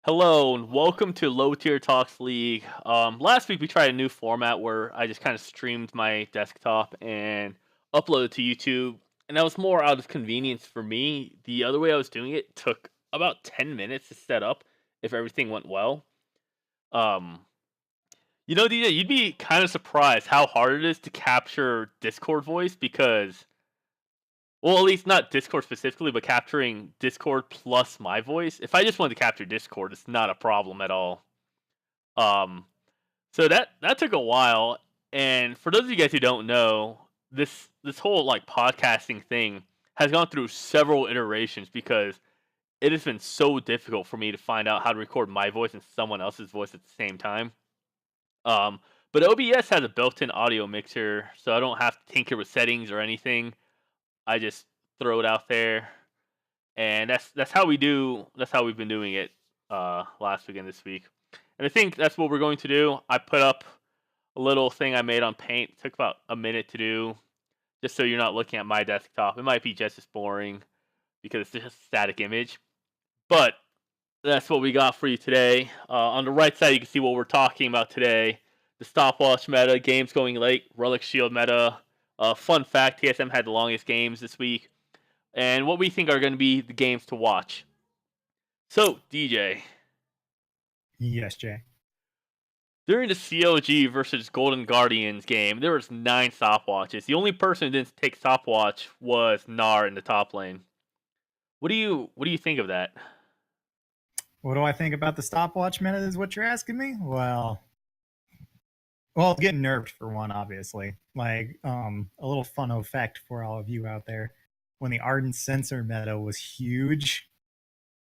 Hello and welcome to Low Tier Talks League. Last week we tried a new format where I just kind of streamed my desktop and uploaded to YouTube, and that was more out of convenience for me. The other way I was doing it took about 10 minutes to set up if everything went well. Um, DJ, you'd be kind of surprised how hard it is to capture Discord voice because, well, at least not Discord specifically, but capturing Discord plus my voice. If I just wanted to capture Discord, it's not a problem at all. Um, so that took a while, and for those of you guys who don't know, this whole like podcasting thing has gone through several iterations because it has been so difficult for me to find out how to record my voice and someone else's voice at the same time. Um, but OBS has a built-in audio mixer, so I don't have to tinker with settings or anything. I just throw it out there, and that's how we do. That's how we've been doing it last week and this week. And I think that's what we're going to do. I put up a little thing I made on Paint. It took about a minute to do, just so you're not looking at my desktop. It might be just as boring because it's just a static image. But that's what we got for you today. On the right side, you can see what we're talking about today. The stopwatch meta, games going late, Relic Shield meta. Fun fact, TSM had the longest games this week. And what we think are going to be the games to watch. So, DJ, Yes, Jay. during the CLG versus Golden Guardians game, there was 9 stopwatches. The only person who didn't take stopwatch was Gnar in the top lane. What do you think of that? What do I think about the stopwatch meta is what you're asking me? Well, it's getting nerfed for one, obviously. A little fun effect for all of you out there. When the Ardent Sensor meta was huge,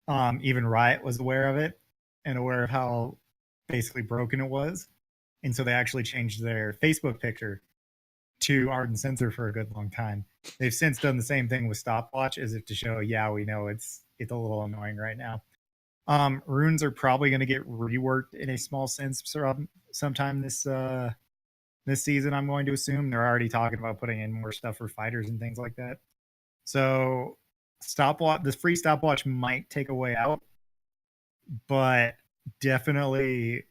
even Riot was aware of it and aware of how basically broken it was. And so they actually changed their Facebook picture to Ardent Sensor for a good long time. They've since done the same thing with stopwatch as if to show, yeah, we know it's a little annoying right now. Runes are probably going to get reworked in a small sense sometime this season. I'm going to assume they're already talking about putting in more stuff for fighters and things like that. So the free stopwatch might take a way out, but definitely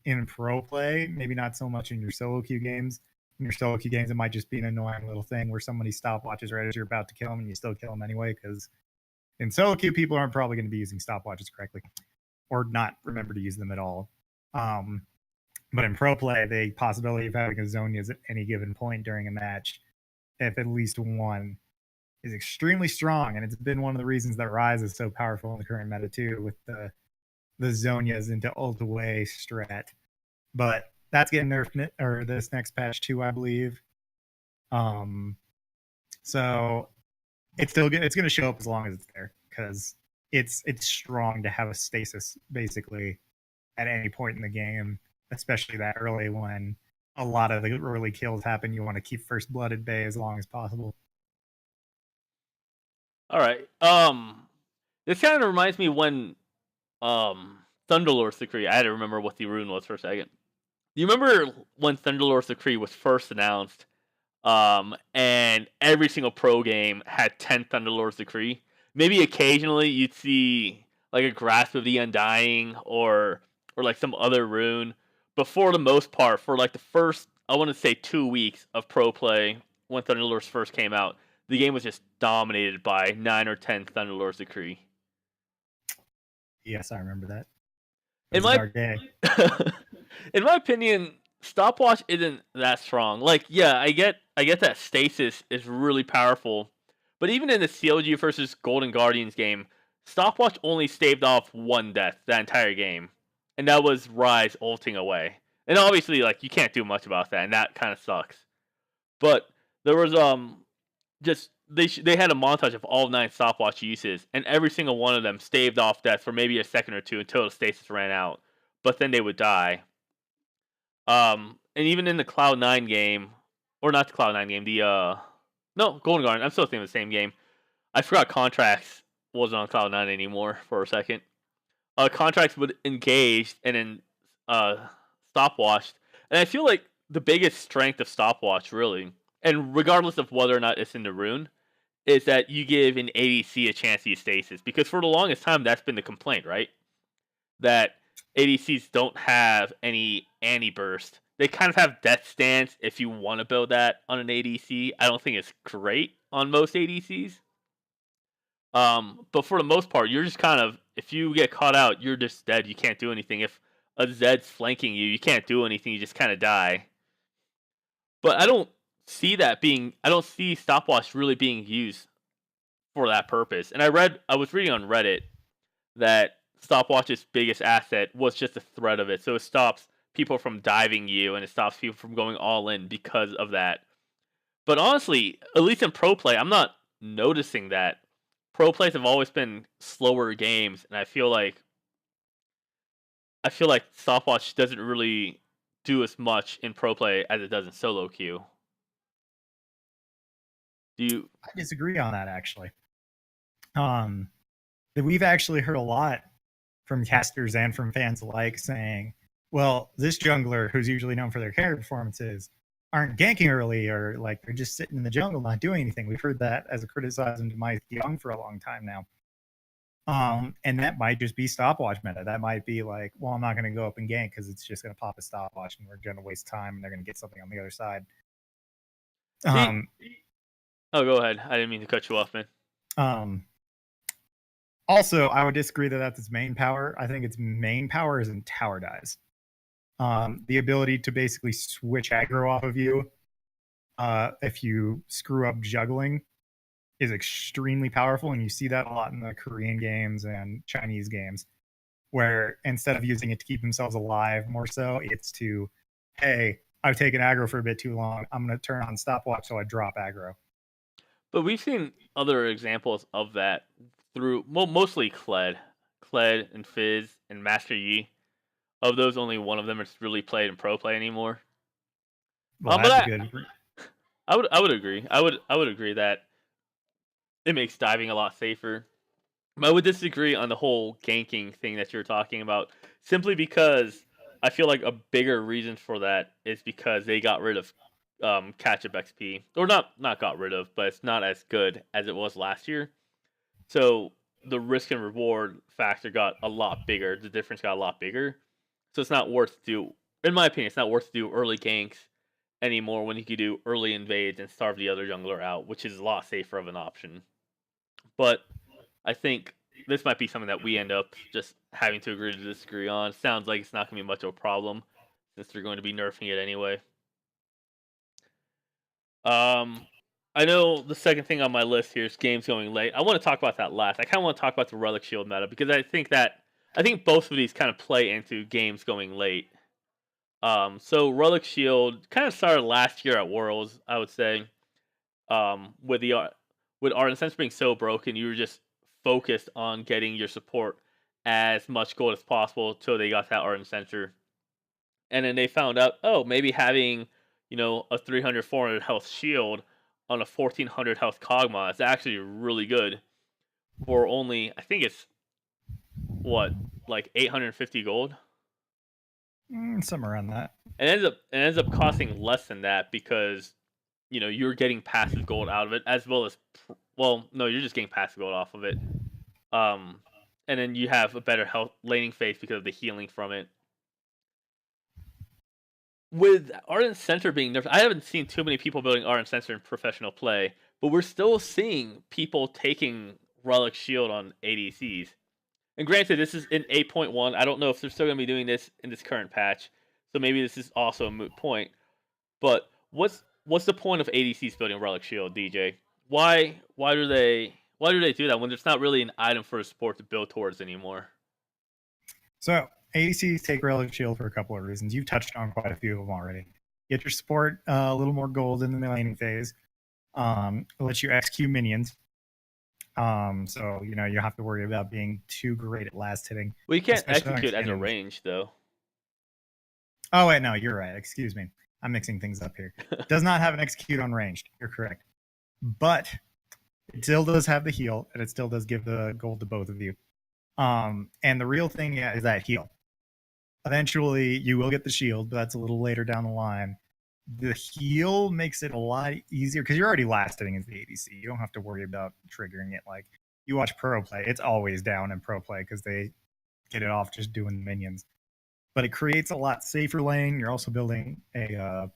in pro play, maybe not so much in your solo queue games. In your solo queue games, it might just be an annoying little thing where somebody stopwatches right as you're about to kill them and you still kill them anyway because in solo queue, people aren't probably going to be using stopwatches correctly or not remember to use them at all. But in pro play, the possibility of having a Zhonya's at any given point during a match, if at least one, is extremely strong. And it's been one of the reasons that Ryze is so powerful in the current meta too, with the Zhonya's into ult away strat. But that's getting nerfed or this next patch too, I believe. So it's going to show up as long as it's there because it's strong to have a stasis basically at any point in the game, especially that early when a lot of the early kills happen. You want to keep first blood at bay as long as possible. All right. This kind of reminds me when Thunderlord's Decree. I had to remember what the rune was for a second. Do you remember when Thunderlord's Decree was first announced? And every single pro game had 10 Thunderlord's Decree. Maybe occasionally you'd see like a Grasp of the Undying or like some other rune. But for the most part, for like the first, I want to say 2 weeks of pro play when Thunderlords first came out, the game was just dominated by 9 or 10 Thunderlord's Decree. Yes, I remember that. It In was a my dark day. in my opinion, stopwatch isn't that strong. Like, yeah, I get that stasis is really powerful, but even in the CLG versus Golden Guardians game, stopwatch only staved off one death that entire game, and that was Ryze ulting away. And obviously, like you can't do much about that, and that kind of sucks. But there was just they had a montage of all 9 stopwatch uses, and every single one of them staved off death for maybe a second or two until the stasis ran out. But then they would die. And even in the Cloud9 game, or not the Cloud9 game, the no Golden Guardian. I'm still thinking of the same game. I forgot contracts wasn't on Cloud9 anymore for a second. Contracts would engage and then stopwatched, and I feel like the biggest strength of stopwatch really, and regardless of whether or not it's in the rune, is that you give an ADC a chance to use stasis because for the longest time that's been the complaint, right? that ADCs don't have any anti-burst. They kind of have death stance if you want to build that on an ADC. I don't think it's great on most ADCs. But for the most part, you're just kind of, if you get caught out, you're just dead. You can't do anything. If a Zed's flanking you, you can't do anything. You just kind of die. But I don't see stopwatch really being used for that purpose. And I was reading on Reddit that stopwatch's biggest asset was just the threat of it. So it stops people from diving you and it stops people from going all in because of that. But honestly, at least in pro play, I'm not noticing that. Pro plays have always been slower games, and I feel like stopwatch doesn't really do as much in pro play as it does in solo queue. Do you? I disagree on that actually. We've actually heard a lot from casters and from fans alike saying, well, this jungler, who's usually known for their carry performances, aren't ganking early, or like they're just sitting in the jungle not doing anything. We've heard that as a criticism to Mike Young for a long time now. And that might just be stopwatch meta. That might be like, well, I'm not going to go up and gank because it's just going to pop a stopwatch and we're going to waste time and they're going to get something on the other side. Oh, go ahead. I didn't mean to cut you off, man. Also, I would disagree that that's its main power. I think its main power is in tower dives. The ability to basically switch aggro off of you if you screw up juggling is extremely powerful, and you see that a lot in the Korean games and Chinese games, where instead of using it to keep themselves alive more so, it's to, hey, I've taken aggro for a bit too long, I'm going to turn on stopwatch so I drop aggro. But we've seen other examples of that through mostly Kled and Fizz and Master Yi. Of those, only one of them is really played in pro play anymore. Well, that's good. I would agree. I would agree that it makes diving a lot safer. But I would disagree on the whole ganking thing that you're talking about, simply because I feel like a bigger reason for that is because they got rid of catch up XP, or not got rid of, but it's not as good as it was last year. So the risk and reward factor got a lot bigger. The difference got a lot bigger. So it's not worth to do, in my opinion, it's not worth to do early ganks anymore when you can do early invades and starve the other jungler out, which is a lot safer of an option. But I think this might be something that we end up just having to agree to disagree on. Sounds like it's not going to be much of a problem since they're going to be nerfing it anyway. I know the second thing on my list here is games going late. I want to talk about that last. I kind of want to talk about the Relic Shield meta because I think both of these kind of play into games going late. So Relic Shield kind of started last year at Worlds, I would say. With Ardent Censer being so broken, you were just focused on getting your support as much gold as possible till they got that Ardent Censer. And then they found out, oh, maybe having, a 300, 400 health shield on a 1400 health Kog'Maw is actually really good for only, I think it's, what, like 850 gold? Somewhere around that. It ends up costing less than that because, you're getting passive gold out of it, as well as, no, you're just getting passive gold off of it. And then you have a better health laning phase because of the healing from it. With Ardent Censer being nerfed, I haven't seen too many people building Ardent Censer in professional play, but we're still seeing people taking Relic Shield on ADCs. And granted, this is in 8.1. I don't know if they're still going to be doing this in this current patch, so maybe this is also a moot point. But what's the point of ADCs building Relic Shield, DJ? Why do they do that when there's not really an item for a support to build towards anymore? So ADCs take Relic Shield for a couple of reasons. You've touched on quite a few of them already. Get your support a little more gold in the laning phase. It lets you execute minions. So you have to worry about being too great at last hitting. Well, you can't execute as a range though. Oh wait, no, you're right. Excuse me, I'm mixing things up here. Does not have an execute on ranged. You're correct, but it still does have the heal, and it still does give the gold to both of you. And the real thing is that heal. Eventually, you will get the shield, but that's a little later down the line. The heal makes it a lot easier because you're already last hitting as the ADC. You don't have to worry about triggering it. Like you watch pro play, it's always down in pro play because they get it off just doing the minions. But it creates a lot safer lane. You're also building a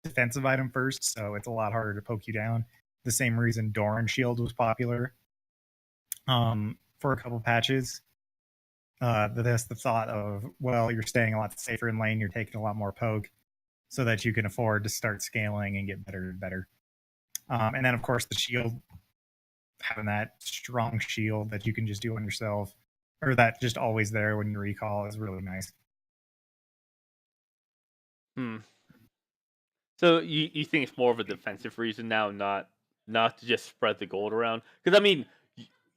defensive item first, so it's a lot harder to poke you down. The same reason Doran Shield was popular for a couple patches. That's the thought of, well, you're staying a lot safer in lane, you're taking a lot more poke, so that you can afford to start scaling and get better and better. And then, of course, the shield, having that strong shield that you can just do on yourself, or that just always there when you recall, is really nice. Hmm. So you think it's more of a defensive reason now, not to just spread the gold around? Because I mean,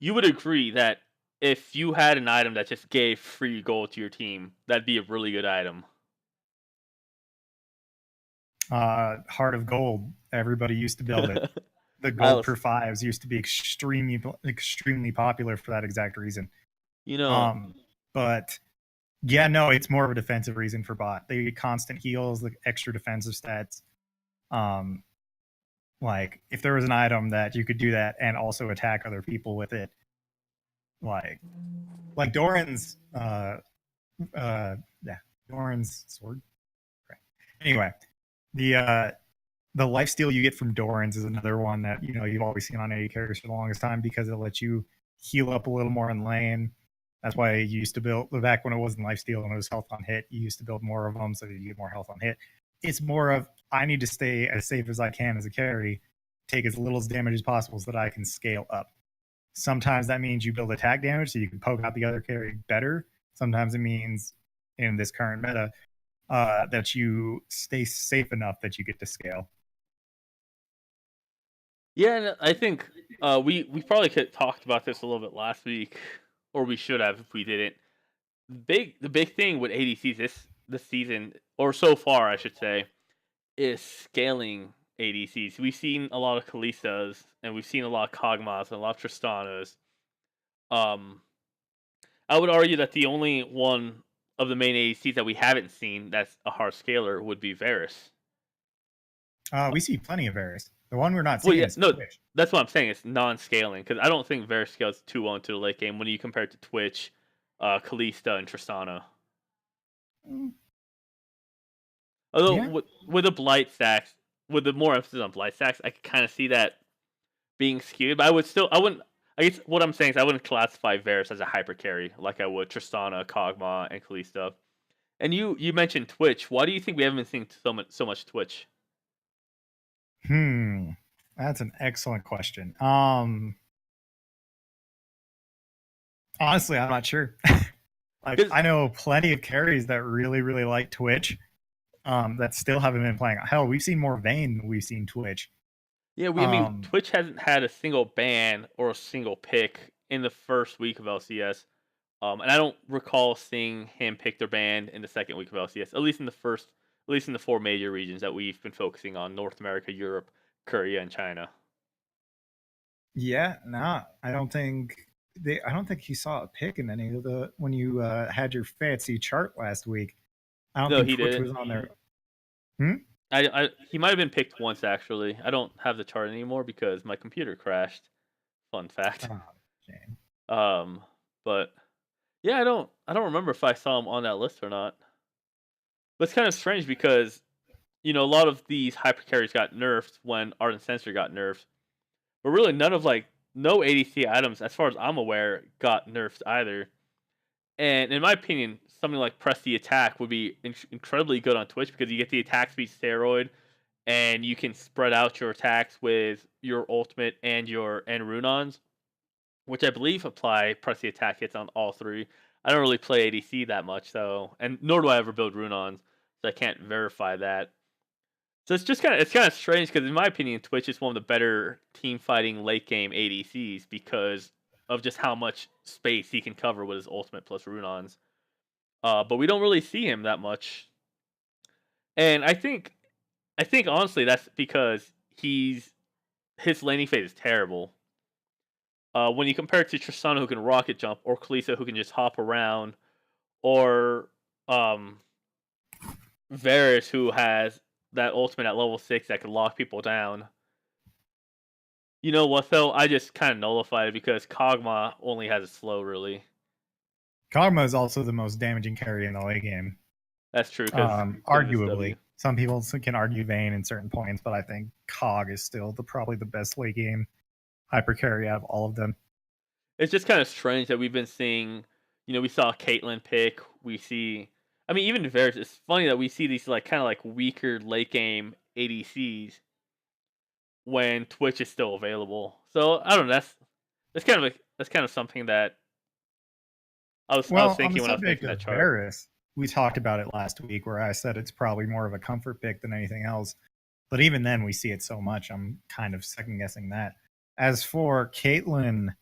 you would agree that if you had an item that just gave free gold to your team, that'd be a really good item. Heart of Gold, everybody used to build it. The I gold was, per fives used to be extremely popular for that exact reason. you know, Um, but yeah, no, it's more of a defensive reason for bot. They get constant heals, the extra defensive stats. Um, like if there was an item that you could do that and also attack other people with it, like Doran's yeah, Doran's sword. Right. Anyway, the the lifesteal you get from Doran's is another one that you've always seen on AD characters for the longest time because it lets you heal up a little more in lane. That's why you used to build back when it wasn't lifesteal and it was health on hit. You used to build more of them so that you get more health on hit. It's more of I need to stay as safe as I can as a carry, take as little damage as possible so that I can scale up. Sometimes that means you build attack damage so you can poke out the other carry better. Sometimes it means in this current meta that you stay safe enough that you get to scale. yeah, and I think we probably could talked about this a little bit last week, or we should have if we didn't. The big thing with ADCs this season, or so far, I should say, is scaling ADCs. We've seen a lot of Kalistas, and we've seen a lot of Kog'Maws and a lot of Tristanas. Um, I would argue that the only one of the main ADCs that we haven't seen that's a hard scaler would be Varus. We see plenty of Varus. The one we're not Well, seeing yeah, is no, Twitch. that's what I'm saying. It's non-scaling because I don't think Varus scales too well into the late game when you compare it to Twitch, Kalista, and Tristana. Mm, Although yeah. with the blight stacks, with the more emphasis on blight stacks, I could kind of see that being skewed. But I wouldn't. I guess what I'm saying is I wouldn't classify Varus as a hyper carry like I would Tristana, Kog'Maw, and Kalista. And you mentioned Twitch. Why do you think we haven't been seeing so much Twitch? That's an excellent question. Honestly, I'm not sure. Like Because I know plenty of carries that really, really like Twitch. That still haven't been playing. Hell, we've seen more Vayne than we've seen Twitch. yeah, I mean Um, Twitch hasn't had a single ban or a single pick in the first week of LCS. And I don't recall seeing him pick their band in the second week of LCS. At least in the four major regions that we've been focusing on: North America, Europe, Korea, and China. yeah, nah, I don't think he saw a pick in any of the when you had your fancy chart last week. I don't No, think he Twitch didn't. was on there. Hmm? He might have been picked once actually. I don't have the chart anymore because my computer crashed. Fun fact. Oh, shame. Um, but yeah, I don't remember if I saw him on that list or not. But it's kind of strange because a lot of these hyper carries got nerfed when Ardent Sensor got nerfed, but really none of no ADC items, as far as I'm aware, got nerfed either. And in my opinion, something like Press the Attack would be incredibly good on Twitch because you get the attack speed steroid, and you can spread out your attacks with your ultimate and Runons, which I believe apply Press the Attack hits on all three. I don't really play ADC that much, so, and nor do I ever build Runons, so I can't verify that. So it's kind of strange because in my opinion, Twitch is one of the better team fighting late game ADCs because of just how much space he can cover with his ultimate plus Runons. But we don't really see him that much, and I think honestly that's because his laning phase is terrible. When you compare it to Tristana who can rocket jump, or Kalista who can just hop around, or um, Varus who has that ultimate at level 6 that can lock people down. You know what though? I just kind of nullified it because Kog'Maw only has a slow really. Kog'Maw is also the most damaging carry in the late game. That's true because Arguably, some people can argue Vayne in certain points, but I think Cog is still probably the best late game hyper carry out of all of them. It's just kind of strange that we've been seeing. We saw Caitlyn pick. We see. I mean, even Varus. It's funny that we see these like kind of like weaker late game ADCs when Twitch is still available. So I don't know. That's kind of something that I was thinking when I was making that chart. Varus, we talked about it last week, where I said it's probably more of a comfort pick than anything else. But even then, we see it so much. I'm kind of second guessing that. As for Caitlyn,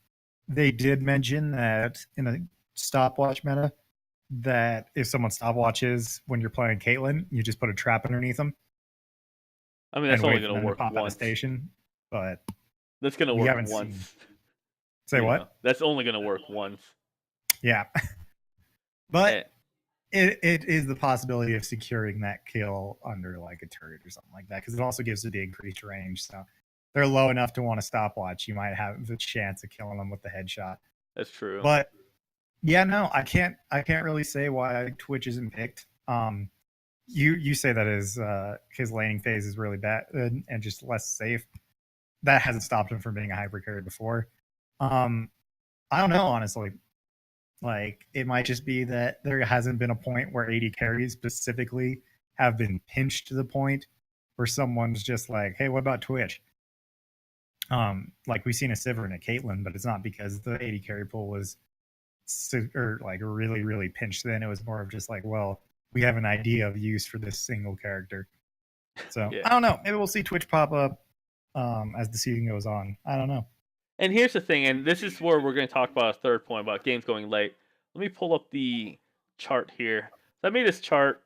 they did mention that in a stopwatch meta, that if someone stopwatches when you're playing Caitlyn, you just put a trap underneath them. I mean, that's only going to work once. Station, but that's going to work once. Say what? That's only going to work once. Yeah, but it is the possibility of securing that kill under like a turret or something like that, because it also gives it the increased range. So they're low enough to want to stopwatch. You might have the chance of killing them with the headshot. That's true. But yeah, no, I can't really say why Twitch isn't picked. You say that his laning phase is really bad and just less safe. That hasn't stopped him from being a hyper carry before. I don't know, honestly. Like, it might just be that there hasn't been a point where AD carries specifically have been pinched to the point where someone's just like, hey, what about Twitch? Like we've seen a Sivir and a Caitlyn, but it's not because the AD carry pool was like really, really pinched then. It was more of just like, well, we have an idea of use for this single character. So yeah. I don't know. Maybe we'll see Twitch pop up as the season goes on. I don't know. And here's the thing, and this is where we're going to talk about a third point about games going late. Let me pull up the chart here. So I made this chart.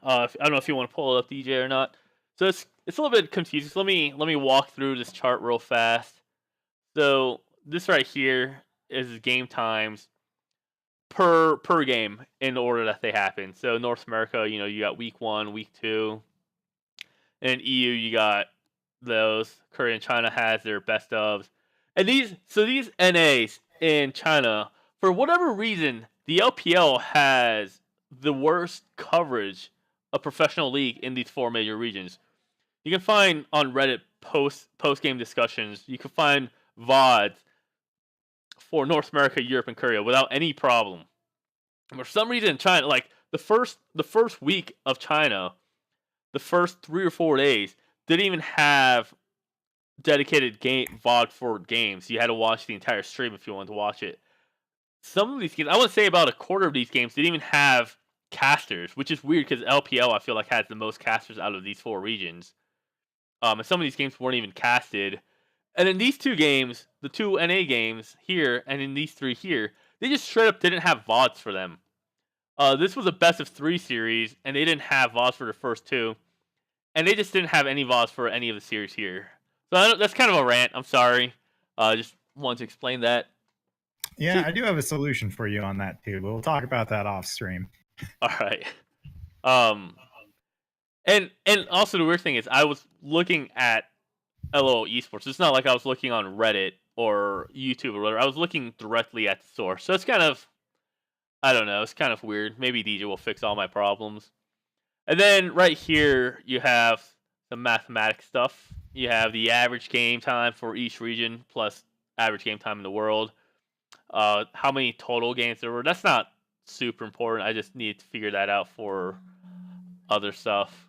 I don't know if you want to pull it up, DJ, or not. So it's a little bit confusing. So let me walk through this chart real fast. So this right here is game times per game in the order that they happen. So North America, you got week 1, week 2, and EU you got those. Korea and China has their best ofs. And these NAs in China, for whatever reason, the LPL has the worst coverage of professional league in these 4 major regions. You can find on Reddit post game discussions. You can find VODs for North America, Europe, and Korea without any problem. And for some reason, China, like the first week of China, the first 3 or 4 days, didn't even have dedicated VOD for games. You had to watch the entire stream if you wanted to watch it. Some of these games, I want to say about a quarter of these games, didn't even have casters, which is weird because LPL, I feel like, has the most casters out of these 4 regions. And some of these games weren't even casted. And in these 2 games, the 2 NA games here, and in these 3 here, they just straight up didn't have VODs for them. This was a best of 3 series, and they didn't have VODs for the first 2. And they just didn't have any VODs for any of the series here. So that's kind of a rant. I'm sorry. Just wanted to explain that. Yeah, I do have a solution for you on that too. We'll talk about that off stream. All right. And also the weird thing is I was looking at LOL Esports. It's not like I was looking on Reddit or YouTube or whatever. I was looking directly at the source. So it's kind of, I don't know. It's kind of weird. Maybe DJ will fix all my problems. And then right here you have the mathematics stuff. You have the average game time for each region plus average game time in the world. How many total games there were. That's not super important. I just need to figure that out for other stuff.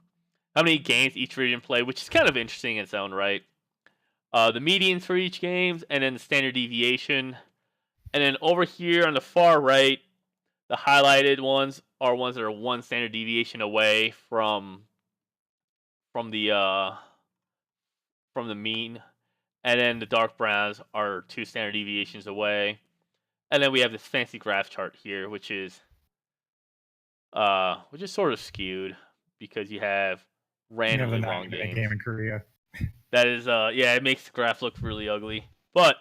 How many games each region played, which is kind of interesting in its own right. The medians for each games, and then the standard deviation. And then over here on the far right, the highlighted ones are ones that are 1 standard deviation away from the mean, and then the dark browns are 2 standard deviations away, and then we have this fancy graph chart here, which is sort of skewed because you have randomly long games. Game in Korea. That is it makes the graph look really ugly. But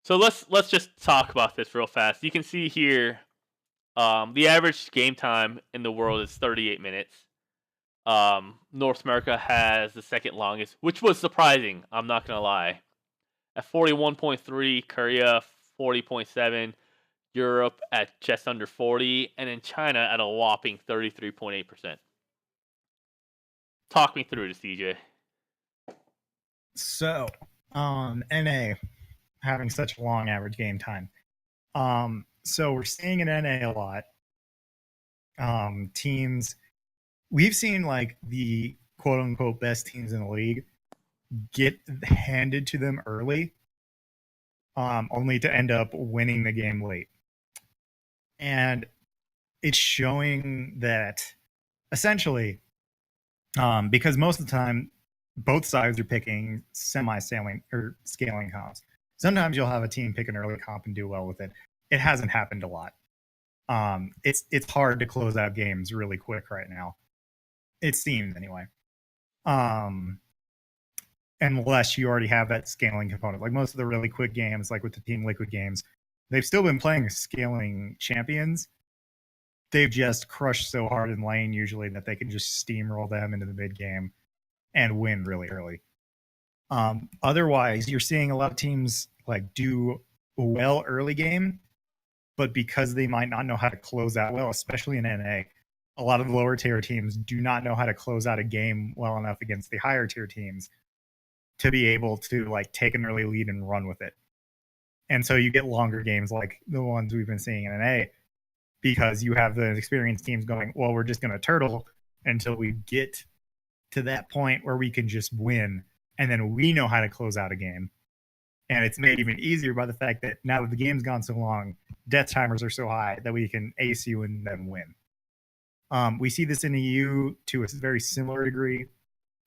so let's just talk about this real fast. You can see here, the average game time in the world is 38 minutes. North America has the second longest, which was surprising. I'm not gonna lie. At 41.3, Korea 40.7, Europe at just under 40, and in China at a whopping 33.8%. Talk me through this, DJ. So, NA having such a long average game time. So we're seeing in NA a lot. Teams, we've seen like the quote unquote best teams in the league get handed to them early, only to end up winning the game late. And it's showing that essentially, because most of the time, both sides are picking semi-scaling or scaling comps. Sometimes you'll have a team pick an early comp and do well with it. It hasn't happened a lot. It's hard to close out games really quick right now. It seems anyway. Unless you already have that scaling component. Like most of the really quick games, like with the Team Liquid games, they've still been playing scaling champions. They've just crushed so hard in lane usually that they can just steamroll them into the mid game and win really early. Otherwise, you're seeing a lot of teams like do well early game, but because they might not know how to close out well, especially in NA, a lot of the lower tier teams do not know how to close out a game well enough against the higher tier teams to be able to like take an early lead and run with it. And so you get longer games like the ones we've been seeing in NA because you have the experienced teams going, well, we're just going to turtle until we get to that point where we can just win. And then we know how to close out a game. And it's made even easier by the fact that now that the game's gone so long, death timers are so high that we can ace you and then win. We see this in the EU to a very similar degree,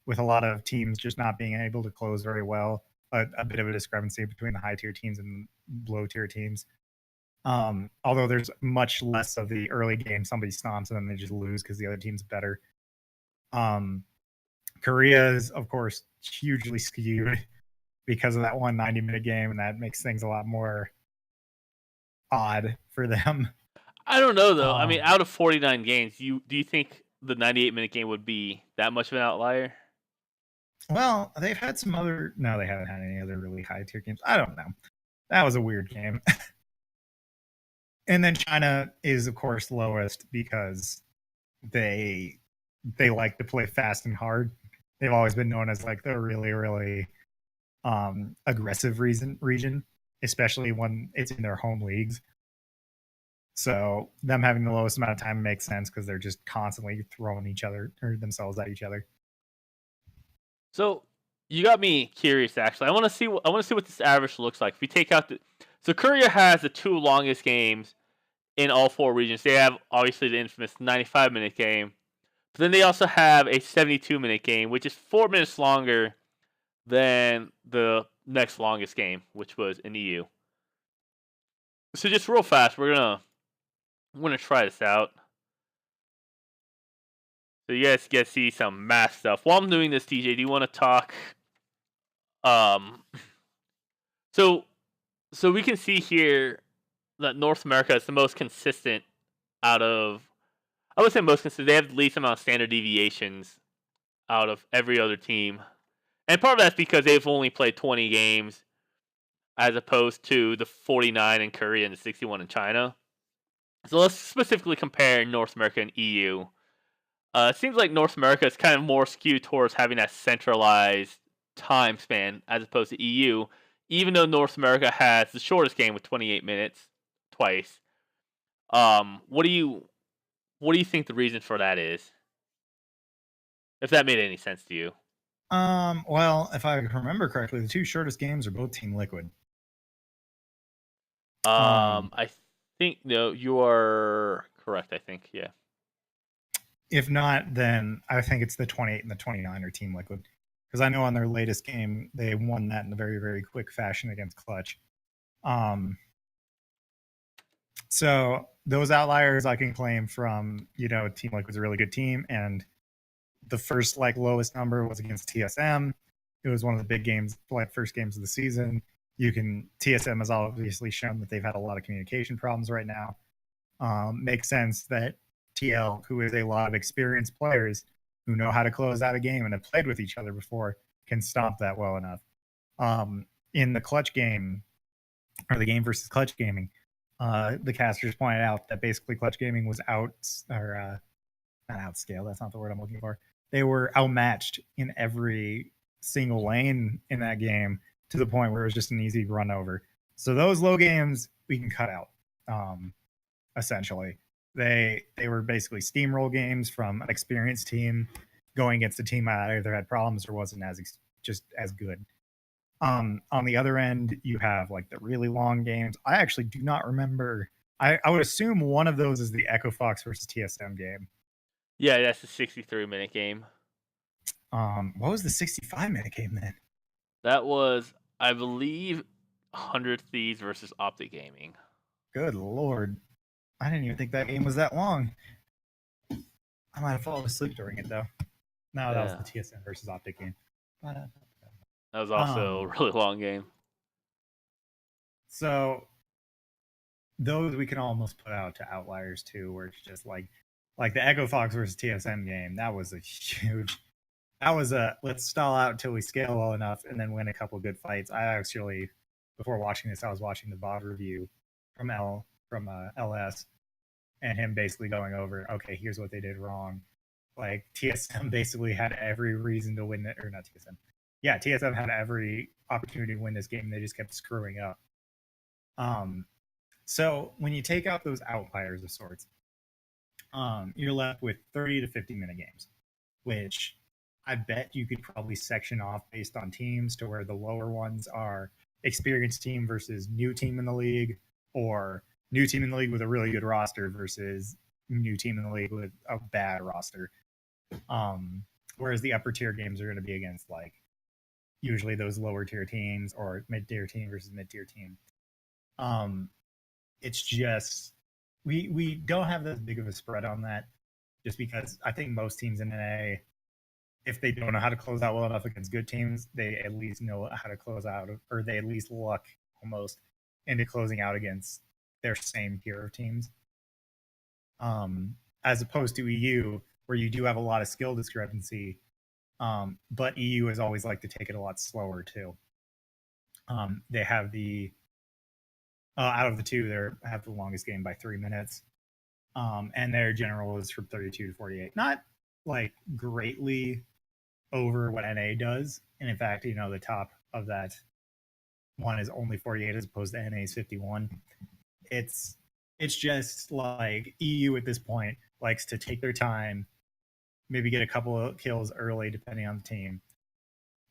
with a lot of teams just not being able to close very well. A bit of a discrepancy between the high tier teams and low tier teams. Although there's much less of the early game, somebody stomps and then they just lose because the other team's better. Korea is, of course, hugely skewed because of that 190-minute game, and that makes things a lot more odd for them. I don't know though. I mean, out of 49 games, do you think the 98-minute game would be that much of an outlier? Well, they've had some other. No, they haven't had any other really high tier games. I don't know. That was a weird game. And then China is, of course, lowest because they like to play fast and hard. They've always been known as like the really, really aggressive region, especially when it's in their home leagues. So them having the lowest amount of time makes sense because they're just constantly throwing each other or themselves at each other. So you got me curious. Actually, I want to see what this average looks like. If we take out so Korea has the two longest games in all four regions. They have obviously the infamous 95-minute game, but then they also have a 72-minute game, which is 4 minutes longer than the next longest game, which was in EU. So just real fast, we're gonna try this out. So you guys get to see some math stuff. While I'm doing this, DJ, do you want to talk? So we can see here that North America is the most consistent out of. I would say most consistent. They have the least amount of standard deviations out of every other team, and part of that's because they've only played 20 games, as opposed to the 49 in Korea and the 61 in China. So let's specifically compare North America and EU. It seems like North America is kind of more skewed towards having that centralized time span as opposed to EU, even though North America has the shortest game with 28 minutes twice. What do you think the reason for that is? If that made any sense to you. Well, if I remember correctly, the two shortest games are both Team Liquid. I think no, you are correct. I think yeah. If not, then I think it's the 28 and the 29 are Team Liquid. Because I know on their latest game, they won that in a very, very quick fashion against Clutch. So those outliers I can claim from, Team Liquid's a really good team. And the first, lowest number was against TSM. It was one of the big games, first games of the season. TSM has obviously shown that they've had a lot of communication problems right now. Makes sense that TL, who is a lot of experienced players who know how to close out a game and have played with each other before, can stomp that well enough. In the Clutch game, or the game versus Clutch Gaming, The casters pointed out that basically Clutch Gaming was not outscale. That's not the word I'm looking for. They were outmatched in every single lane in that game to the point where it was just an easy run over. So those low games we can cut out. Essentially, they were basically steamroll games from an experienced team going against a team that either had problems or wasn't just as good. On the other end, you have like the really long games. I actually do not remember. I would assume one of those is the Echo Fox versus TSM game. Yeah, that's a 63-minute game. What was the 65-minute game then? That was, I believe, 100 Thieves versus Optic Gaming. Good lord, I didn't even think that game was that long. I might have fallen asleep during it though. No, that was Yeah, the TSM versus Optic game. that was also a really long game. So those we can almost put out to outliers too, where it's just like the Echo Fox versus TSM game. That was a huge. That was a let's stall out until we scale well enough and then win a couple good fights. I actually, before watching this, I was watching the VOD review from LS, and him basically going over, okay, here's what they did wrong. Like TSM basically had every reason to win it, or not TSM. Yeah, TSM had every opportunity to win this game. They just kept screwing up. So when you take out those outliers of sorts, you're left with 30 to 50-minute games, which I bet you could probably section off based on teams to where the lower ones are experienced team versus new team in the league, or new team in the league with a really good roster versus new team in the league with a bad roster. Whereas the upper tier games are going to be against like usually those lower tier teams or mid tier team versus mid tier team. It's just we don't have that big of a spread on that, just because I think most teams in NA, if they don't know how to close out well enough against good teams, they at least know how to close out, or they at least luck almost into closing out against their same tier of teams. As opposed to EU, where you do have a lot of skill discrepancy, but EU is always like to take it a lot slower too. They have the out of the two, they have the longest game by 3 minutes, and their general is from 32 to 48. Not like greatly over what NA does, and in fact, the top of that one is only 48 as opposed to NA's 51. It's just like EU at this point likes to take their time, maybe get a couple of kills early depending on the team,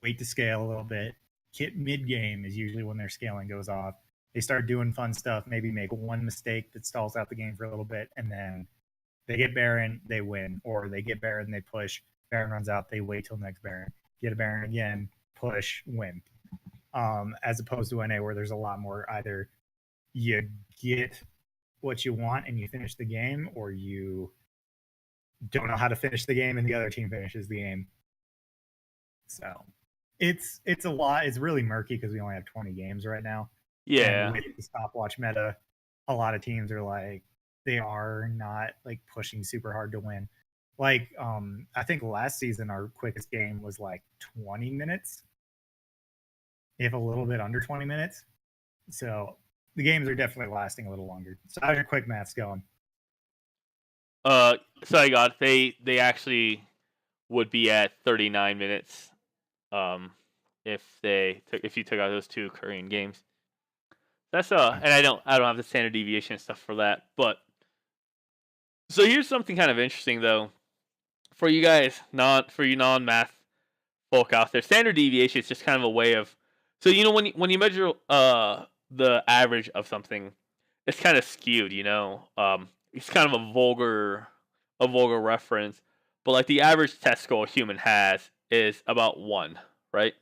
wait to scale a little bit. Hit mid game is usually when their scaling goes off. They start doing fun stuff, maybe make one mistake that stalls out the game for a little bit, and then they get Baron, they win, or they get Baron, they push, Baron runs out, they wait till next Baron, get a Baron again, push, win. As opposed to NA where there's a lot more either you get what you want and you finish the game, or you don't know how to finish the game and the other team finishes the game. So it's a lot. It's really murky because we only have 20 games right now. Yeah. And with the stopwatch meta, a lot of teams are like, they are not like pushing super hard to win. Like, I think last season our quickest game was like 20 minutes, if a little bit under 20 minutes. So the games are definitely lasting a little longer. So how's your quick maths going? So I got they actually would be at 39 minutes, um, if you took out those two Korean games. That's and I don't have the standard deviation and stuff for that, but so here's something kind of interesting though, for you guys, not for you non-math folk out there. Standard deviation is just kind of a way of, so when you measure the average of something, it's kind of skewed. It's kind of a vulgar reference, but like the average test score a human has is about 1, right?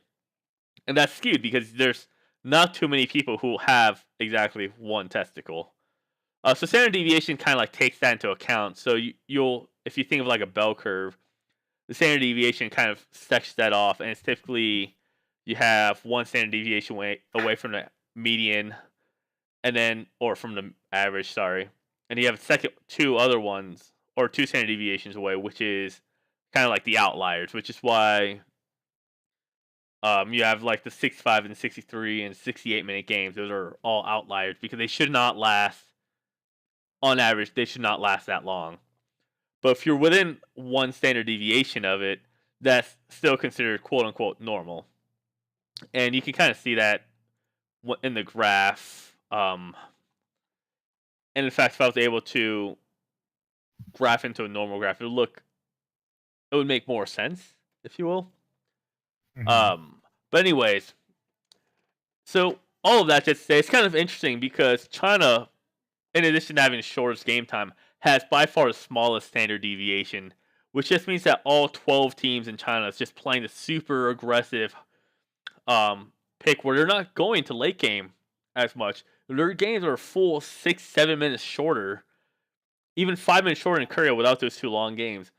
And that's skewed because there's not too many people who have exactly one testicle. So standard deviation kind of like takes that into account. So you'll, if you think of like a bell curve, the standard deviation kind of sections that off, and it's typically you have one standard deviation away from the median, and then, or from the average, sorry, and you have second two other ones, or two standard deviations away, which is kind of like the outliers, which is why you have like the 65 and 63 and 68-minute games. Those are all outliers because they should not last on average, they should not last that long. But if you're within one standard deviation of it, that's still considered quote unquote normal. And you can kind of see that in the graph. And in fact, if I was able to graph into a normal graph, it would make more sense, if you will. Mhm. Um, but anyways, so all of that just to say, it's kind of interesting because China, in addition to having the shortest game time, has by far the smallest standard deviation, which just means that all 12 teams in China is just playing the super aggressive pick where they're not going to late game as much. Their games are a full 6-7 minutes shorter, even 5 minutes shorter in Korea without those two long games.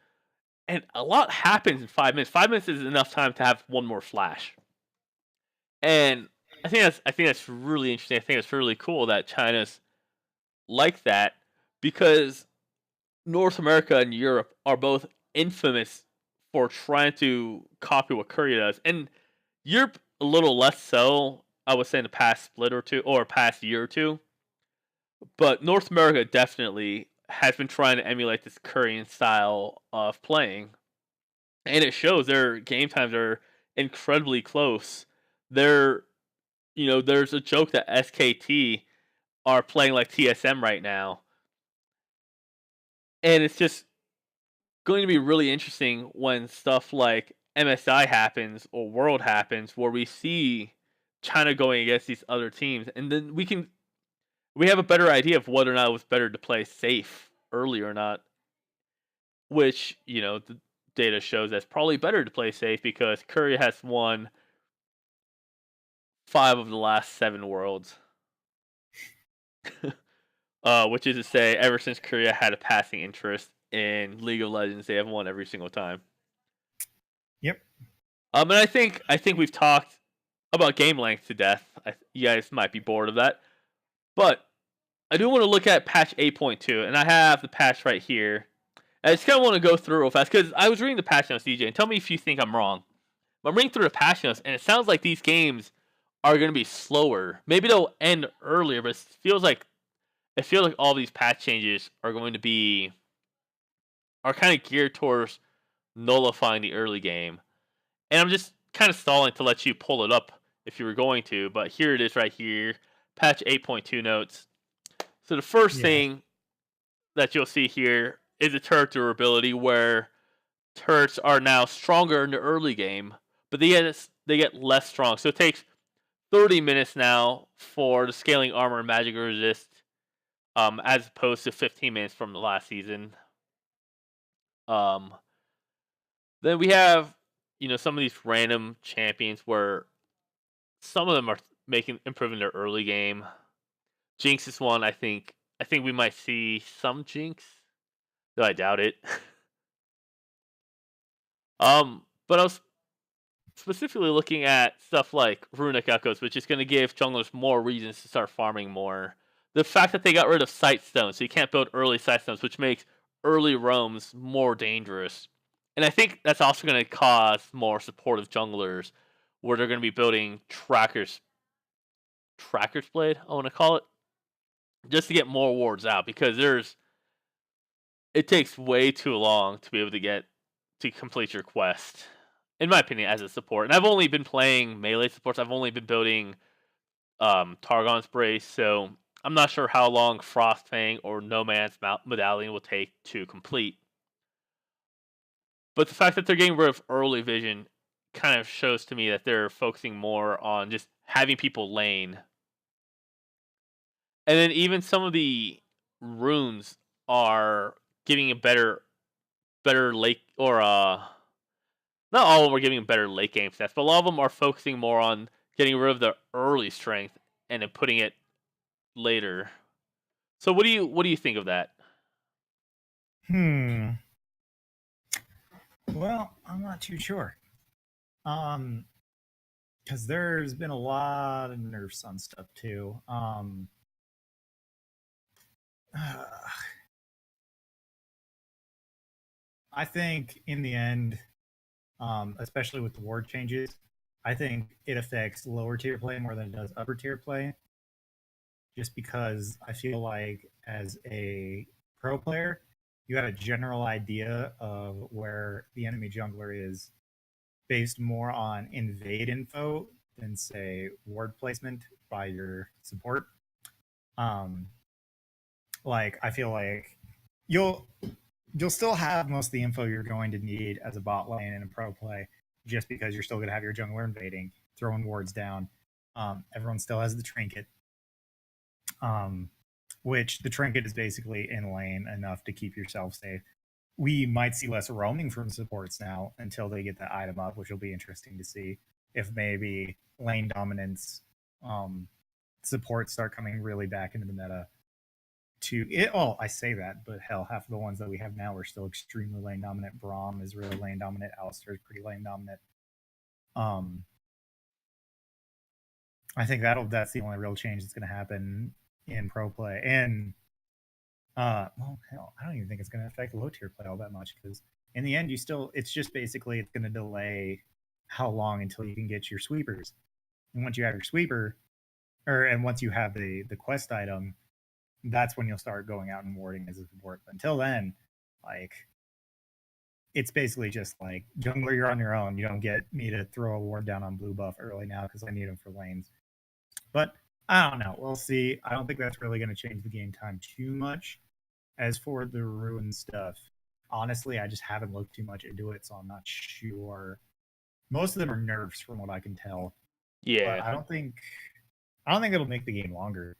And a lot happens in 5 minutes. 5 minutes is enough time to have one more flash. And I think that's really interesting. I think it's really cool that China's like that because North America and Europe are both infamous for trying to copy what Korea does, and Europe a little less so. I would say in the past split or two, or past year or two, but North America definitely has been trying to emulate this Korean style of playing, and it shows. Their game times are incredibly close. They're there's a joke that SKT are playing like TSM right now, and it's just going to be really interesting when stuff like MSI happens or World happens, where we see China going against these other teams, and then we have a better idea of whether or not it was better to play safe early or not. Which the data shows that's probably better to play safe because Korea has won 5 of the last 7 worlds. Which is to say, ever since Korea had a passing interest in League of Legends, they have won every single time. Yep. And I think we've talked about game length to death. You guys might be bored of that, but I do want to look at patch 8.2, and I have the patch right here. I just kind of want to go through real fast because I was reading the patch notes, DJ, and tell me if you think I'm wrong. But I'm reading through the patch notes, and it sounds like these games are going to be slower. Maybe they'll end earlier, but it feels like all these patch changes are kind of geared towards nullifying the early game. And I'm just kind of stalling to let you pull it up if you were going to, but here it is right here. Patch 8.2 notes. So the first Yeah. thing that you'll see here is the turret durability, where turrets are now stronger in the early game, but they get less strong. So it takes 30 minutes now for the scaling armor and magic resist, as opposed to 15 minutes from the last season. Um, then we have some of these random champions where some of them are making improving their early game. Jinx is one. I think we might see some Jinx, though I doubt it. But I was specifically looking at stuff like Runic Echoes, which is going to give junglers more reasons to start farming more. The fact that they got rid of Sight Stones, so you can't build early Sight Stones, which makes early roams more dangerous. And I think that's also going to cause more supportive junglers, where they're going to be building Tracker's Blade, I want to call it, just to get more wards out because it takes way too long to be able to complete your quest. In my opinion, as a support, and I've only been playing melee supports. I've only been building Targon's Brace, so I'm not sure how long Frostfang or No Man's Medallion will take to complete. But the fact that they're getting rid of early vision kind of shows to me that they're focusing more on just having people lane. And then even some of the runes are giving a better late, or not all of them are giving better late game stats, but a lot of them are focusing more on getting rid of the early strength and then putting it later. So what do you think of that? Hmm. Well, I'm not too sure. Um, because there's been a lot of nerfs on stuff too. I think in the end, especially with the ward changes, I think it affects lower tier play more than it does upper tier play. Just because I feel like as a pro player, you have a general idea of where the enemy jungler is based more on invade info than say ward placement by your support. Um, like I feel like you'll you'll still have most of the info you're going to need as a bot lane in a pro play, just because you're still going to have your jungler invading, throwing wards down. Everyone still has the trinket, um, which the trinket is basically in lane enough to keep yourself safe. We might see less roaming from supports now until they get that item up, which will be interesting to see if maybe lane dominance supports start coming really back into the meta. To it, oh, I say that, but hell, half of the ones that we have now are still extremely lane dominant. Braum is really lane dominant. Alistar is pretty lane dominant. I think that's the only real change that's going to happen in pro play. And well, hell, I don't even think it's going to affect low tier play all that much, because in the end, it's just basically it's going to delay how long until you can get your sweepers. And once you have your sweeper, and once you have the quest item, that's when you'll start going out and warding as a support. But until then, like, it's basically just like jungler, you're on your own. You don't get me to throw a ward down on blue buff early now because I need him for lanes. But I don't know. We'll see. I don't think that's really going to change the game time too much. As for the ruin stuff, honestly, I just haven't looked too much into it, so I'm not sure. Most of them are nerfs from what I can tell. Yeah. But I don't think it'll make the game longer.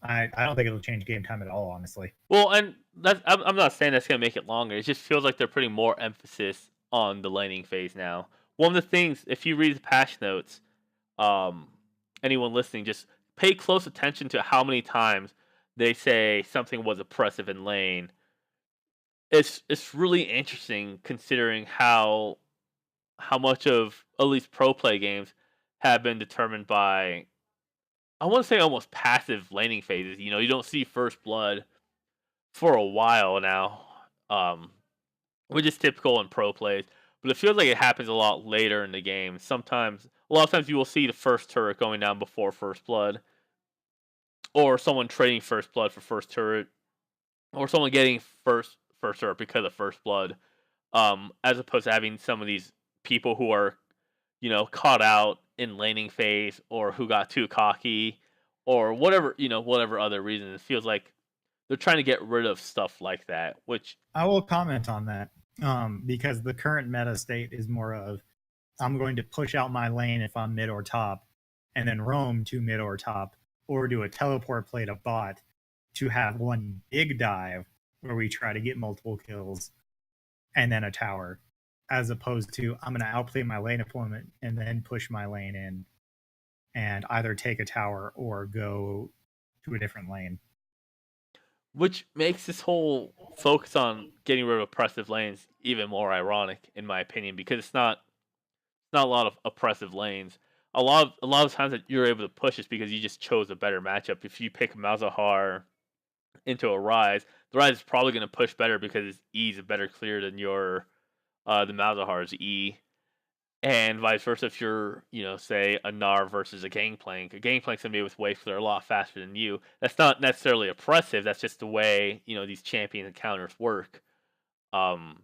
I don't think it'll change game time at all, honestly. Well, and I'm not saying that's gonna make it longer. It just feels like they're putting more emphasis on the laning phase now. One of the things, if you read the patch notes, anyone listening, just pay close attention to how many times they say something was oppressive in lane. It's really interesting considering how much of at least pro play games have been determined by, I want to say, almost passive laning phases. You know, you don't see first blood for a while now, which is typical in pro plays. But it feels like it happens a lot later in the game. A lot of times, you will see the first turret going down before first blood, or someone trading first blood for first turret, or someone getting first turret because of first blood. As opposed to having some of these people who are, caught out in laning phase, or who got too cocky, or whatever other reason. It feels like they're trying to get rid of stuff like that, which I will comment on that, because the current meta state is more of, I'm going to push out my lane if I'm mid or top, and then roam to mid or top, or do a teleport play to bot to have one big dive where we try to get multiple kills and then a tower, as opposed to, I'm going to outplay my lane opponent and then push my lane in and either take a tower or go to a different lane. which makes this whole focus on getting rid of oppressive lanes even more ironic, in my opinion, because it's not a lot of oppressive lanes. A lot of times that you're able to push is because you just chose a better matchup. If you pick Malzahar into a Rise, the Rise is probably going to push better because its E is a better clear than your the Malzahar's E, and vice versa. If you're, say a Gnar versus a Gangplank going to be with wave clear a lot faster than you. That's not necessarily oppressive. That's just the way these champion encounters work. So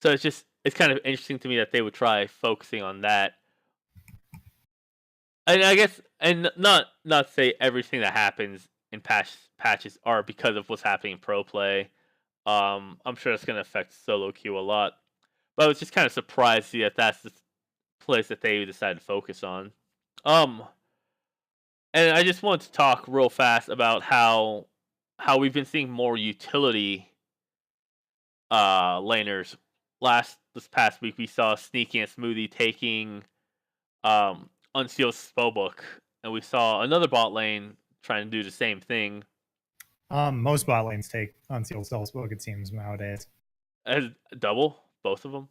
it's kind of interesting to me that they would try focusing on that. And I guess, and not say everything that happens in patches are because of what's happening in pro play. I'm sure that's going to affect solo queue a lot, but I was just kind of surprised to see that that's the place that they decided to focus on. And I just wanted to talk real fast about how we've been seeing more utility laners. This past week, we saw Sneaky and Smoothie taking Unsealed Spellbook, and we saw another bot lane trying to do the same thing. Most bot lanes take Unsealed Spellbook, it seems, nowadays. As double, both of them.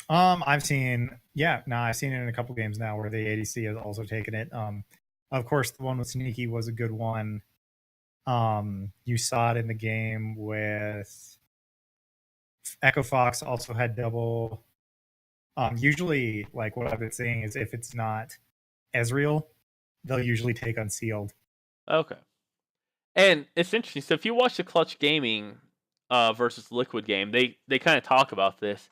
I've seen it in a couple games now where the ADC has also taken it. Of course, the one with Sneaky was a good one. You saw it in the game with Echo Fox, also had double. Usually, like what I've been seeing is if it's not Ezreal, they'll usually take Unsealed. Okay. And it's interesting. So if you watch the Clutch Gaming versus Liquid game, they kind of talk about this,